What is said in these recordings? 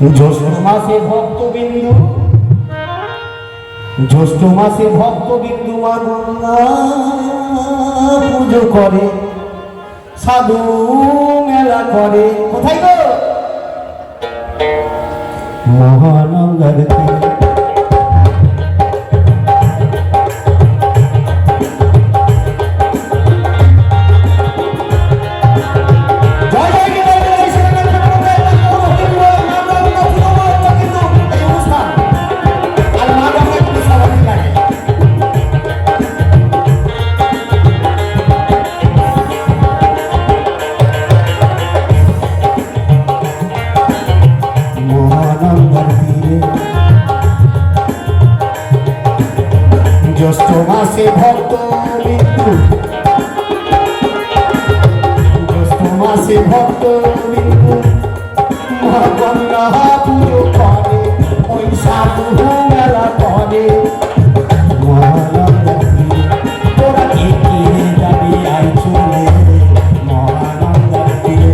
জ্যৈষ্ঠ মাসে ভক্তবিন্দু, জ্যৈষ্ঠ মাসে ভক্তবিন্দু মা গঙ্গা পুজো করে, সাধু মেলা করে। কোথায় গো? মহানন্দার তীরে। জ্যৈষ্ঠ মাসে ভক্তবিন্দু, জ্যৈষ্ঠ মাসে ভক্তবিন্দু মা গঙ্গা পুজো করে, ওই সাধু মেলা করে। মহানন্দার তীরে তোরা কে কিনে যাবি আই চলে মহানন্দার তীরে।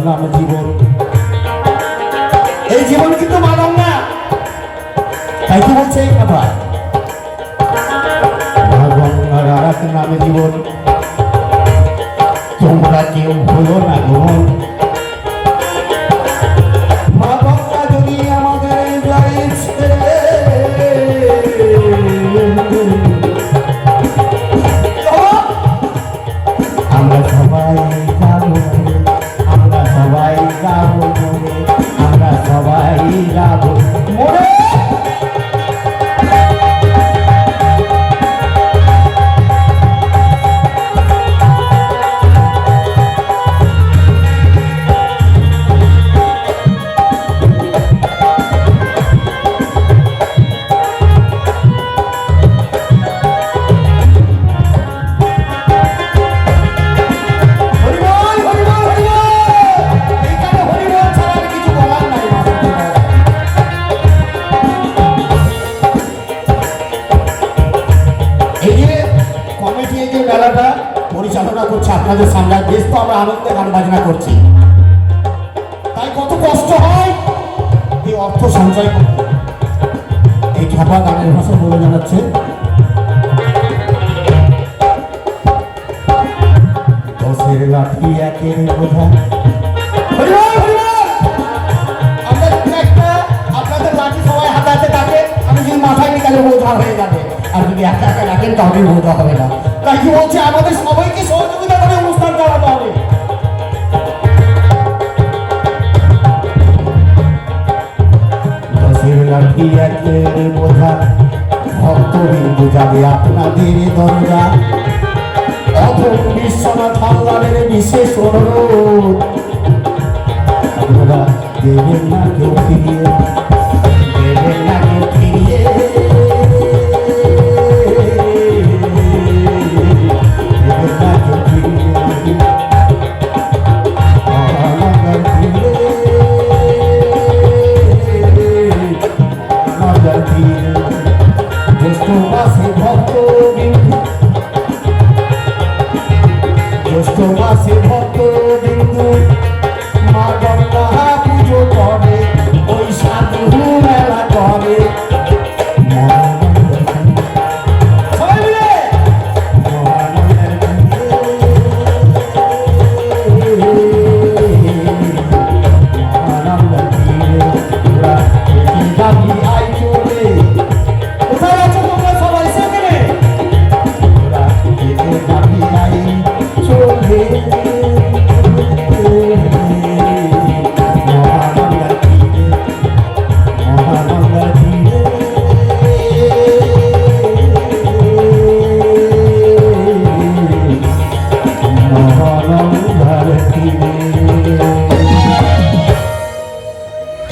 নাম জীবন, এই জীবন কিন্তু মানব না, তাই কি বলছে এই কথা? মা গঙ্গার আরাক নামে জীবন, তোমরা কেউ ভুলো না গ্রহণ। মা গঙ্গা যদি আমাদের যায় ছেড়ে, আমরা সবাই যাবো, আমরা সবাই যাবো মরে, আমরা সবাই যাবো মরে। মেলাটা পরিচালনা করছে আপনাদের সামনে, বেশ তো আমরা আনন্দে গান বাজনা করছি, তাই কত কষ্ট হয় এই অর্থ সঞ্চয় করতে। এই খ্যাপা গানের ভাষা বলে জানাচ্ছে, দশের লাঠি একের বোঝা। আপনাদের লাঠি সবাই হাতে হাতে থাকে, আমি যদি মাথায় নিকালে বোঝা হয়ে যাবে, আর যদি একা একা রাখেন তাহলে বোঝা হবে না। তাই কি বলছে, আমাদের সবাইকে সহযোগিতা করে অনুষ্ঠান চালাতে হবে। দশের লাঠি একের বোঝা, ভক্তবিন্দু যাবে আপনাদের দরজা। অথম বিশ্বনাথ হালদারের বিশেষ অনুরোধ, আপনারা দেবেন না কেউ ফিরিয়ে, দেবেন না কেউ ফিরিয়ে। জ্যৈষ্ঠ মাসে ভক্তবিন্দু, জ্যৈষ্ঠ মাসে ভক্তবিন্দু মা গঙ্গা পুজো করে, ওই সাধু মেলা করে।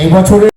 এই বছরে